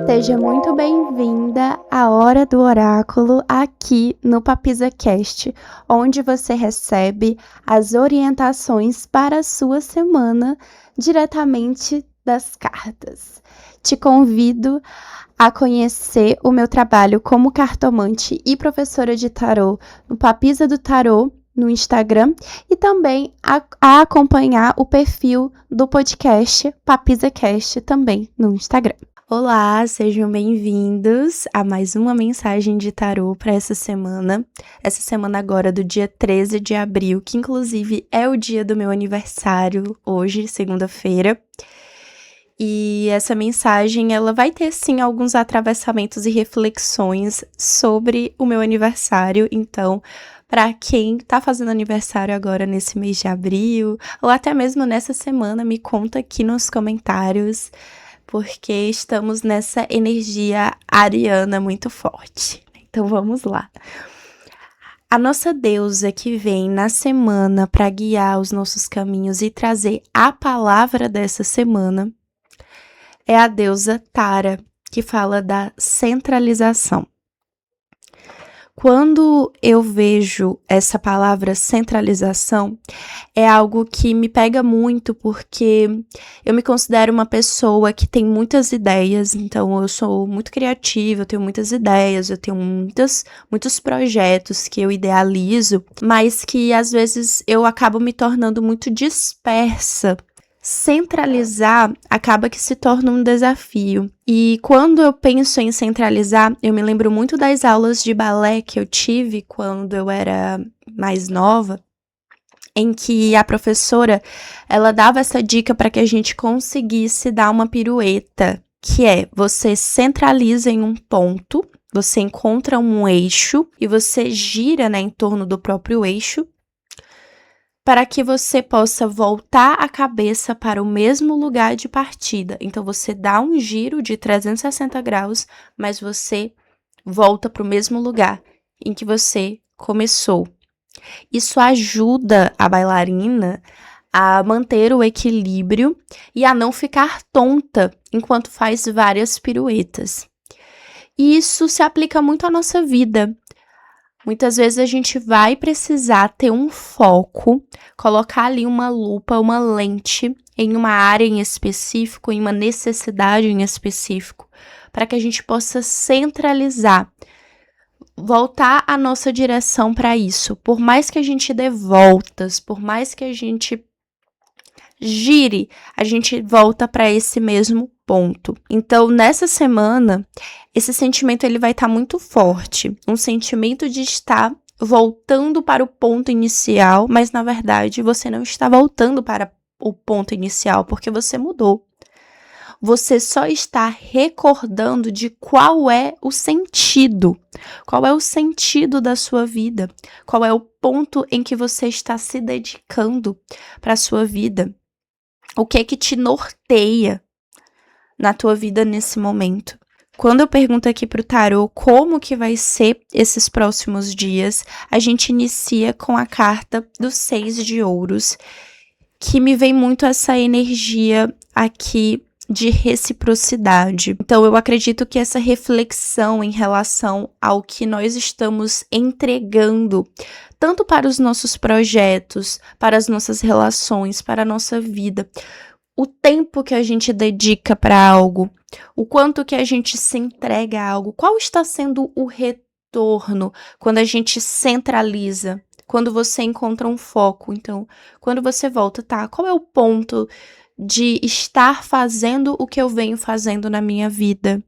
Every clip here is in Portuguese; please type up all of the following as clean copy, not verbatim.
Seja muito bem-vinda à Hora do Oráculo aqui no PapizaCast, onde você recebe as orientações para a sua semana diretamente das cartas. Te convido a conhecer o meu trabalho como cartomante e professora de tarô no Papisa do Tarô no Instagram e também a acompanhar o perfil do podcast PapizaCast também no Instagram. Olá, sejam bem-vindos a mais uma mensagem de tarô para essa semana agora do dia 13 de abril, que inclusive é o dia do meu aniversário, hoje, segunda-feira. E essa mensagem, ela vai ter, sim, alguns atravessamentos e reflexões sobre o meu aniversário. Então, para quem tá fazendo aniversário agora nesse mês de abril, ou até mesmo nessa semana, me conta aqui nos comentários, porque estamos nessa energia ariana muito forte. Então, vamos lá. A nossa deusa que vem na semana para guiar os nossos caminhos e trazer a palavra dessa semana é a deusa Tara, que fala da centralização. Quando eu vejo essa palavra centralização, é algo que me pega muito, porque eu me considero uma pessoa que tem muitas ideias, então eu sou muito criativa, eu tenho muitas ideias, eu tenho muitos projetos que eu idealizo, mas que às vezes eu acabo me tornando muito dispersa. Centralizar acaba que se torna um desafio. E quando eu penso em centralizar, eu me lembro muito das aulas de balé que eu tive quando eu era mais nova, em que a professora, ela dava essa dica para que a gente conseguisse dar uma pirueta, que é: você centraliza em um ponto, você encontra um eixo e você gira, em torno do próprio eixo, para que você possa voltar a cabeça para o mesmo lugar de partida. Então, você dá um giro de 360 graus, mas você volta para o mesmo lugar em que você começou. Isso ajuda a bailarina a manter o equilíbrio e a não ficar tonta enquanto faz várias piruetas. E isso se aplica muito à nossa vida. Muitas vezes a gente vai precisar ter um foco, colocar ali uma lupa, uma lente em uma área em específico, em uma necessidade em específico, para que a gente possa centralizar, voltar a nossa direção para isso. Por mais que a gente dê voltas, por mais que a gente gire, a gente volta para esse mesmo ponto. Então, nessa semana, esse sentimento ele vai estar muito forte. Um sentimento de estar voltando para o ponto inicial, mas na verdade você não está voltando para o ponto inicial, porque você mudou. Você só está recordando de qual é o sentido da sua vida, qual é o ponto em que você está se dedicando para a sua vida. O que é que te norteia na tua vida nesse momento? Quando eu pergunto aqui pro tarô como que vai ser esses próximos dias, a gente inicia com a carta do 6 de ouros, que me vem muito essa energia aqui de reciprocidade. Então, eu acredito que essa reflexão em relação ao que nós estamos entregando, tanto para os nossos projetos, para as nossas relações, para a nossa vida, o tempo que a gente dedica para algo, o quanto que a gente se entrega a algo, qual está sendo o retorno quando a gente centraliza, quando você encontra um foco. Então, quando você volta, qual é o ponto de estar fazendo o que eu venho fazendo na minha vida?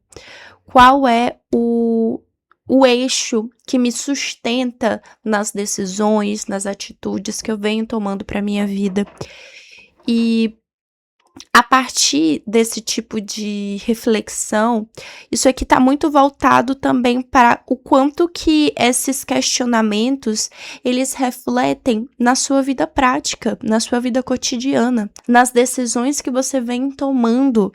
Qual é o eixo que me sustenta nas decisões, nas atitudes que eu venho tomando para minha vida? E a partir desse tipo de reflexão, isso aqui está muito voltado também para o quanto que esses questionamentos, eles refletem na sua vida prática, na sua vida cotidiana, nas decisões que você vem tomando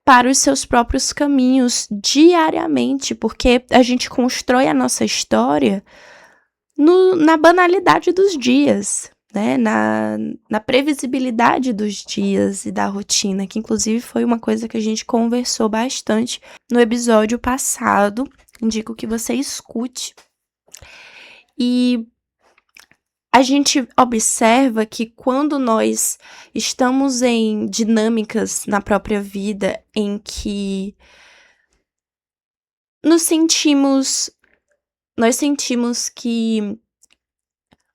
para os seus próprios caminhos diariamente, porque a gente constrói a nossa história na banalidade dos dias. né, na previsibilidade dos dias e da rotina, que inclusive foi uma coisa que a gente conversou bastante no episódio passado. Indico que você escute. E a gente observa que quando nós estamos em dinâmicas na própria vida em que nós sentimos que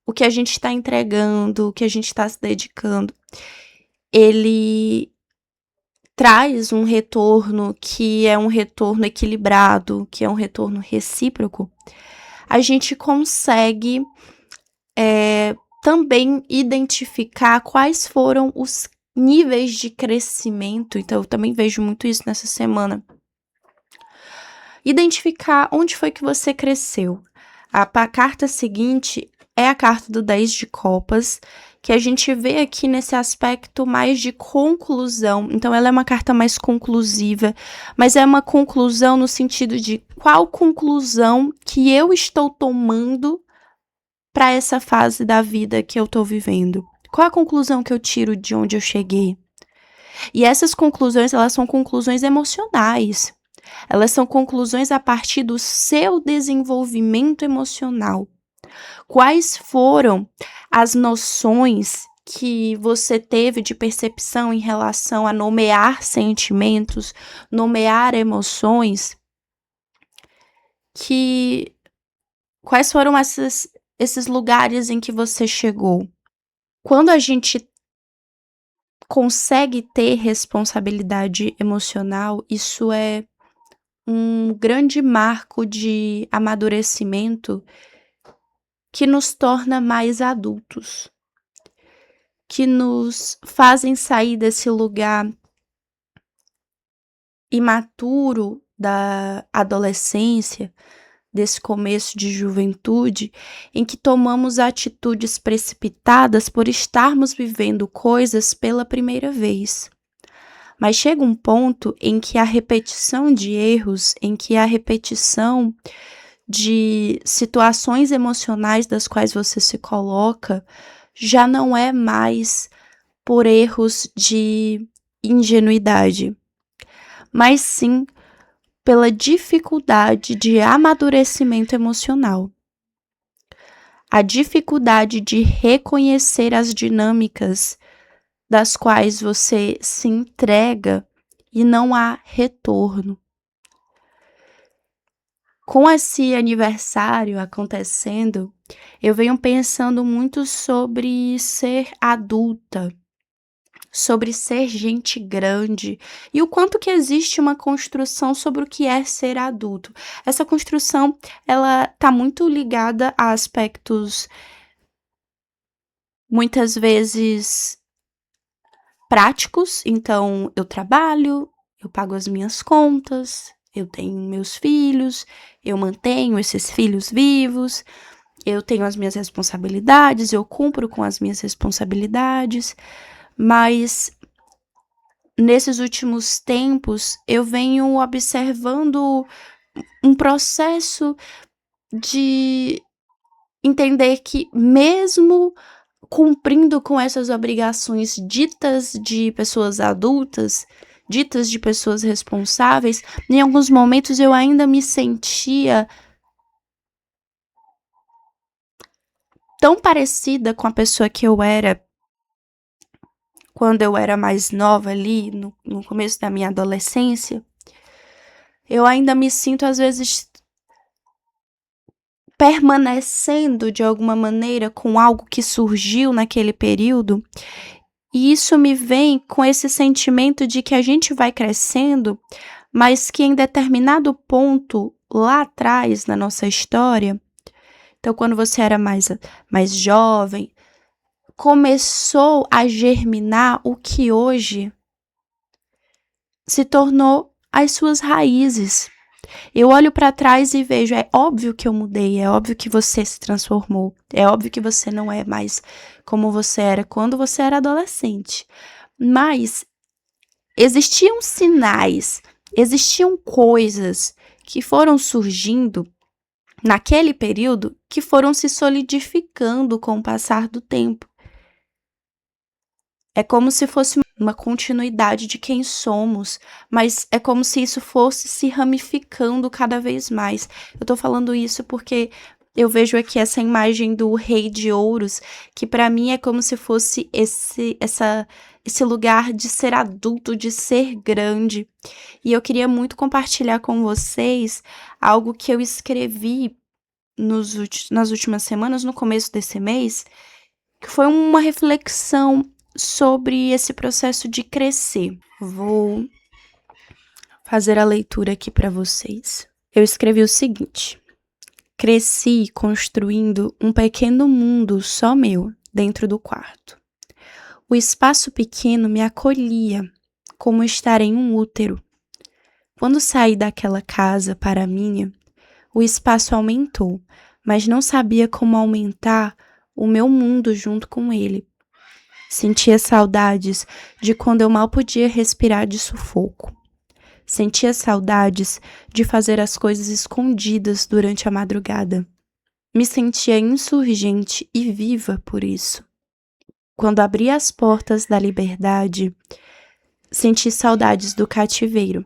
o que a gente está entregando, o que a gente está se dedicando, ele traz um retorno que é um retorno equilibrado, que é um retorno recíproco, a gente consegue também identificar quais foram os níveis de crescimento. Então, eu também vejo muito isso nessa semana. Identificar onde foi que você cresceu. A carta seguinte é a carta do 10 de copas, que a gente vê aqui nesse aspecto mais de conclusão. Então, ela é uma carta mais conclusiva, mas é uma conclusão no sentido de qual conclusão que eu estou tomando para essa fase da vida que eu estou vivendo. Qual a conclusão que eu tiro de onde eu cheguei? E essas conclusões, elas são conclusões emocionais. Elas são conclusões a partir do seu desenvolvimento emocional. Quais foram as noções que você teve de percepção em relação a nomear sentimentos, nomear emoções? Quais foram esses lugares em que você chegou? Quando a gente consegue ter responsabilidade emocional, isso é um grande marco de amadurecimento que nos torna mais adultos, que nos fazem sair desse lugar imaturo da adolescência, desse começo de juventude, em que tomamos atitudes precipitadas por estarmos vivendo coisas pela primeira vez. Mas chega um ponto em que a repetição de erros, em que a repetição de situações emocionais das quais você se coloca, já não é mais por erros de ingenuidade, mas sim pela dificuldade de amadurecimento emocional. A dificuldade de reconhecer as dinâmicas das quais você se entrega e não há retorno. Com esse aniversário acontecendo, eu venho pensando muito sobre ser adulta, sobre ser gente grande e o quanto que existe uma construção sobre o que é ser adulto. Essa construção, ela tá muito ligada a aspectos muitas vezes práticos. Então, eu trabalho, eu pago as minhas contas, eu tenho meus filhos, eu mantenho esses filhos vivos, eu tenho as minhas responsabilidades, eu cumpro com as minhas responsabilidades, mas nesses últimos tempos eu venho observando um processo de entender que mesmo cumprindo com essas obrigações ditas de pessoas adultas, ditas de pessoas responsáveis, em alguns momentos eu ainda me sentia tão parecida com a pessoa que eu era quando eu era mais nova ali, no começo da minha adolescência. Eu ainda me sinto, às vezes, permanecendo de alguma maneira com algo que surgiu naquele período. E isso me vem com esse sentimento de que a gente vai crescendo, mas que em determinado ponto lá atrás na nossa história, então quando você era mais jovem, começou a germinar o que hoje se tornou as suas raízes. Eu olho para trás e vejo, é óbvio que eu mudei, é óbvio que você se transformou, é óbvio que você não é mais como você era quando você era adolescente. Mas existiam sinais, existiam coisas que foram surgindo naquele período que foram se solidificando com o passar do tempo. É como se fosse uma continuidade de quem somos, mas é como se isso fosse se ramificando cada vez mais. Eu tô falando isso porque eu vejo aqui essa imagem do Rei de Ouros, que pra mim é como se fosse esse lugar de ser adulto, de ser grande. E eu queria muito compartilhar com vocês algo que eu escrevi nas últimas semanas, no começo desse mês, que foi uma reflexão sobre esse processo de crescer. Vou fazer a leitura aqui para vocês. Eu escrevi o seguinte: cresci construindo um pequeno mundo só meu dentro do quarto. O espaço pequeno me acolhia, como estar em um útero. Quando saí daquela casa para a minha, o espaço aumentou, mas não sabia como aumentar o meu mundo junto com ele. Sentia saudades de quando eu mal podia respirar de sufoco. Sentia saudades de fazer as coisas escondidas durante a madrugada. Me sentia insurgente e viva por isso. Quando abri as portas da liberdade, senti saudades do cativeiro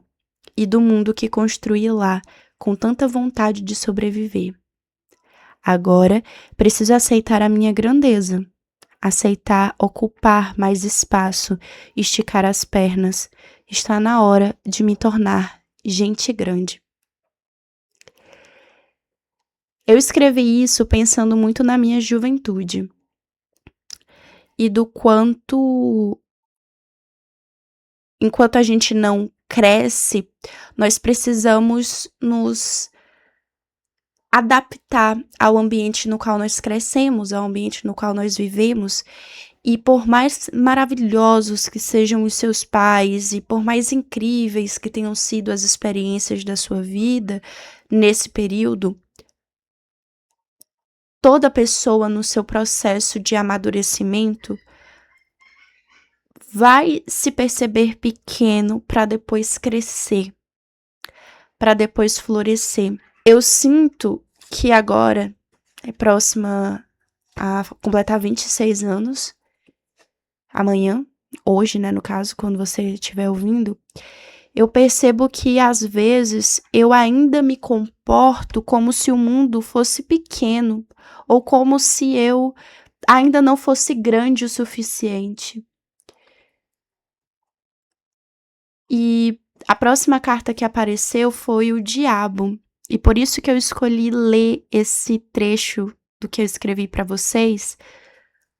e do mundo que construí lá com tanta vontade de sobreviver. Agora preciso aceitar a minha grandeza. Aceitar ocupar mais espaço, esticar as pernas. Está na hora de me tornar gente grande. Eu escrevi isso pensando muito na minha juventude e do quanto, enquanto a gente não cresce, nós precisamos nos adaptar ao ambiente no qual nós crescemos, ao ambiente no qual nós vivemos. E por mais maravilhosos que sejam os seus pais e por mais incríveis que tenham sido as experiências da sua vida nesse período, toda pessoa no seu processo de amadurecimento vai se perceber pequeno para depois crescer, para depois florescer. Eu sinto que agora, é próxima a completar 26 anos, amanhã, hoje, né, no caso, quando você estiver ouvindo, eu percebo que às vezes eu ainda me comporto como se o mundo fosse pequeno ou como se eu ainda não fosse grande o suficiente. E a próxima carta que apareceu foi o Diabo, e por isso que eu escolhi ler esse trecho do que eu escrevi para vocês,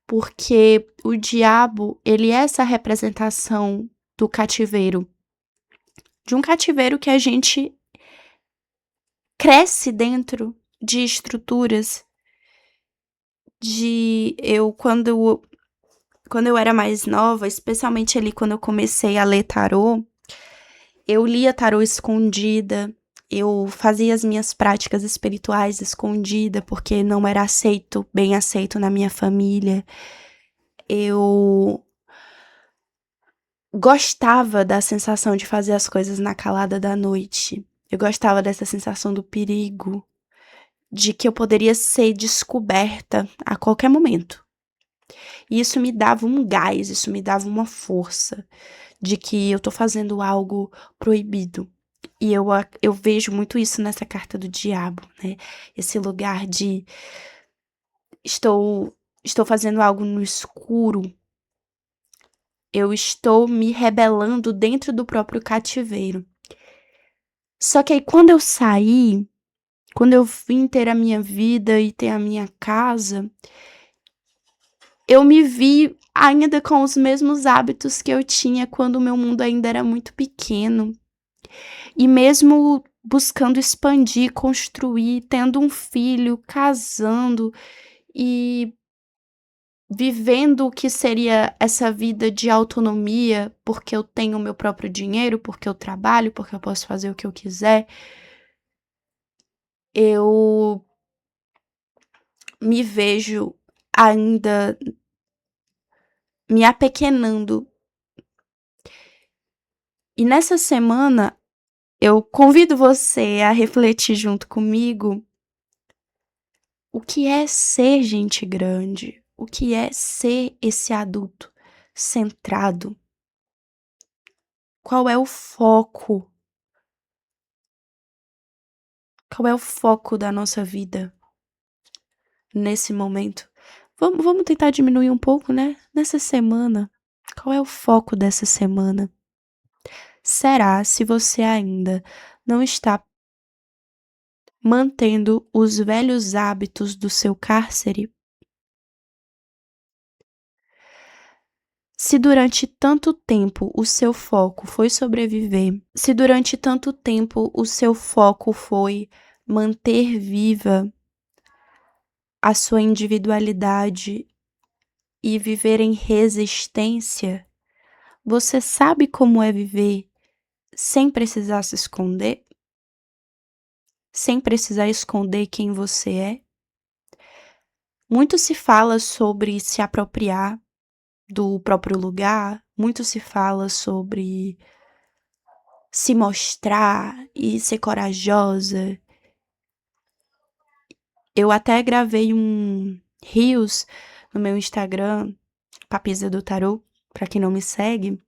porque o diabo, ele é essa representação do cativeiro, de um cativeiro que a gente cresce dentro de estruturas de quando eu era mais nova, especialmente ali quando eu comecei a ler tarô, eu lia tarô escondida, eu fazia as minhas práticas espirituais escondida, porque não era bem aceito na minha família. Eu gostava da sensação de fazer as coisas na calada da noite. Eu gostava dessa sensação do perigo, de que eu poderia ser descoberta a qualquer momento. E isso me dava um gás, isso me dava uma força de que eu tô fazendo algo proibido. E eu vejo muito isso nessa carta do diabo, né? Esse lugar de estou fazendo algo no escuro. Eu estou me rebelando dentro do próprio cativeiro. Só que aí quando eu vim ter a minha vida e ter a minha casa, eu me vi ainda com os mesmos hábitos que eu tinha quando o meu mundo ainda era muito pequeno. E mesmo buscando expandir, construir, tendo um filho, casando e vivendo o que seria essa vida de autonomia, porque eu tenho o meu próprio dinheiro, porque eu trabalho, porque eu posso fazer o que eu quiser, eu me vejo ainda me apequenando. E nessa semana, eu convido você a refletir junto comigo o que é ser gente grande, o que é ser esse adulto, centrado? Qual é o foco? Qual é o foco da nossa vida nesse momento? Vamos tentar diminuir um pouco, né? Nessa semana, qual é o foco dessa semana? Será se você ainda não está mantendo os velhos hábitos do seu cárcere? Se durante tanto tempo o seu foco foi sobreviver, se durante tanto tempo o seu foco foi manter viva a sua individualidade e viver em resistência, você sabe como é viver sem precisar se esconder? Sem precisar esconder quem você é? Muito se fala sobre se apropriar do próprio lugar, muito se fala sobre se mostrar e ser corajosa. Eu até gravei um reels no meu Instagram, Papisa do Tarô, para quem não me segue,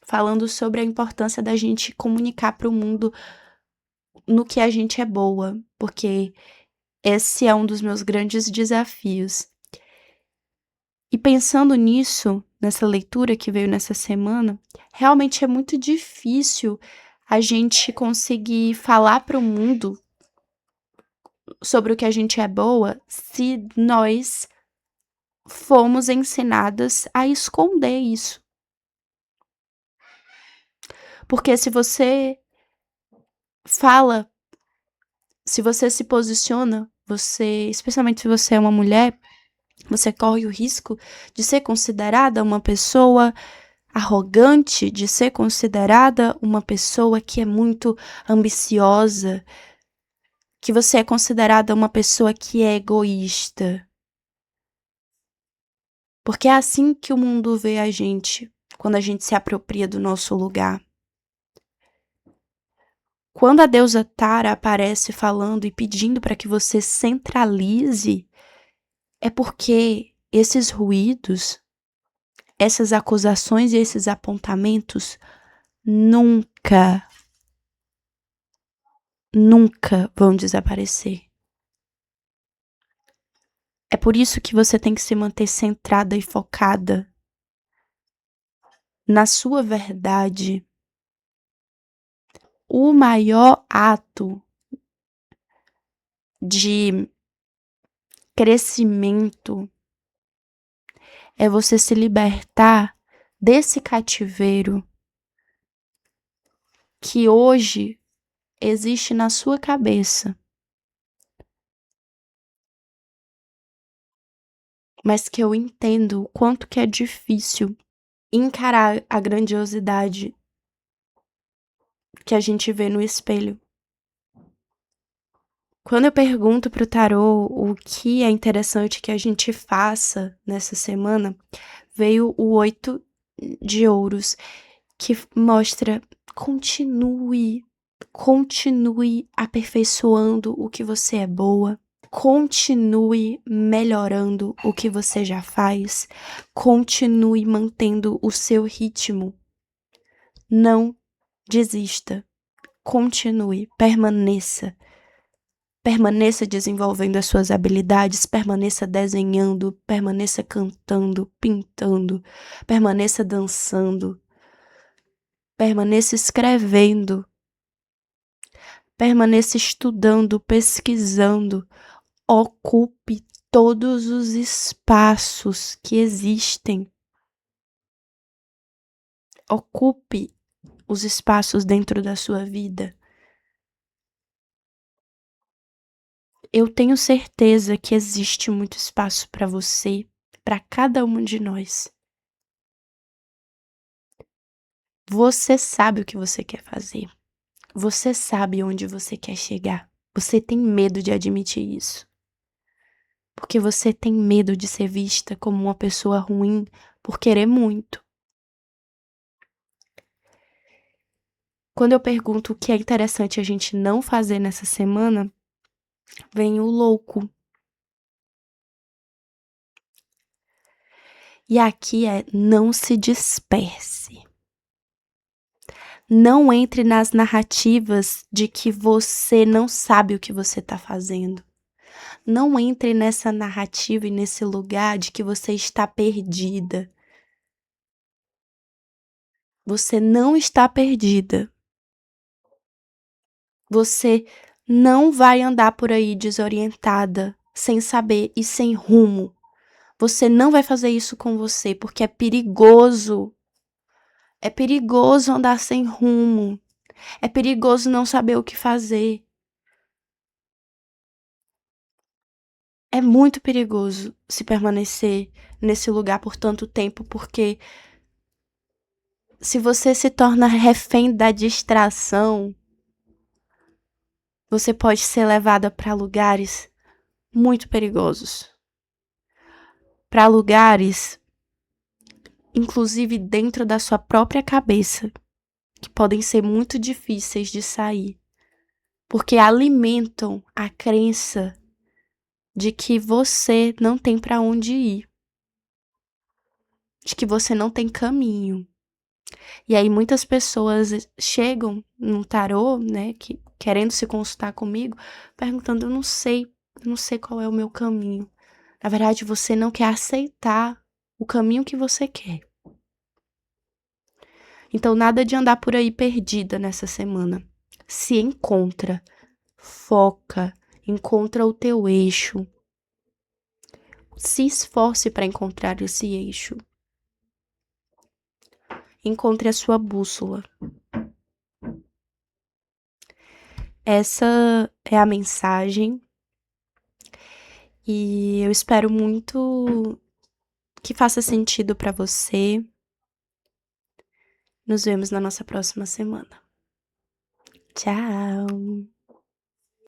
falando sobre a importância da gente comunicar para o mundo no que a gente é boa, porque esse é um dos meus grandes desafios. E pensando nisso, nessa leitura que veio nessa semana, realmente é muito difícil a gente conseguir falar para o mundo sobre o que a gente é boa se nós fomos ensinadas a esconder isso. Porque se você fala, se você se posiciona, você, especialmente se você é uma mulher, você corre o risco de ser considerada uma pessoa arrogante, de ser considerada uma pessoa que é muito ambiciosa, que você é considerada uma pessoa que é egoísta. Porque é assim que o mundo vê a gente, quando a gente se apropria do nosso lugar. Quando a deusa Tara aparece falando e pedindo para que você centralize, é porque esses ruídos, essas acusações e esses apontamentos nunca, nunca vão desaparecer. É por isso que você tem que se manter centrada e focada na sua verdade. O maior ato de crescimento é você se libertar desse cativeiro que hoje existe na sua cabeça, mas que eu entendo o quanto que é difícil encarar a grandiosidade que a gente vê no espelho. Quando eu pergunto pro tarô o que é interessante que a gente faça nessa semana, veio o 8 de ouros, que mostra continue, continue aperfeiçoando o que você é boa, continue melhorando o que você já faz, continue mantendo o seu ritmo. Não desista, continue, permaneça. Permaneça desenvolvendo as suas habilidades, permaneça desenhando, permaneça cantando, pintando, permaneça dançando, permaneça escrevendo, permaneça estudando, pesquisando, ocupe todos os espaços que existem. Ocupe os espaços dentro da sua vida. Eu tenho certeza que existe muito espaço para você, para cada um de nós. Você sabe o que você quer fazer. Você sabe onde você quer chegar. Você tem medo de admitir isso. Porque você tem medo de ser vista como uma pessoa ruim por querer muito. Quando eu pergunto o que é interessante a gente não fazer nessa semana, vem o louco. E aqui é: não se disperse. Não entre nas narrativas de que você não sabe o que você está fazendo. Não entre nessa narrativa e nesse lugar de que você está perdida. Você não está perdida. Você não vai andar por aí desorientada, sem saber e sem rumo. Você não vai fazer isso com você, porque é perigoso. É perigoso andar sem rumo. É perigoso não saber o que fazer. É muito perigoso se permanecer nesse lugar por tanto tempo, porque se você se torna refém da distração, você pode ser levada para lugares muito perigosos. Para lugares, inclusive dentro da sua própria cabeça, que podem ser muito difíceis de sair, porque alimentam a crença de que você não tem para onde ir, de que você não tem caminho. E aí muitas pessoas chegam no tarô, né, querendo se consultar comigo, perguntando: eu não sei qual é o meu caminho. Na verdade, você não quer aceitar o caminho que você quer. Então, nada de andar por aí perdida nessa semana. Se encontra, foca, encontra o teu eixo. Se esforce para encontrar esse eixo. Encontre a sua bússola. Essa é a mensagem e eu espero muito que faça sentido para você. Nos vemos na nossa próxima semana. Tchau!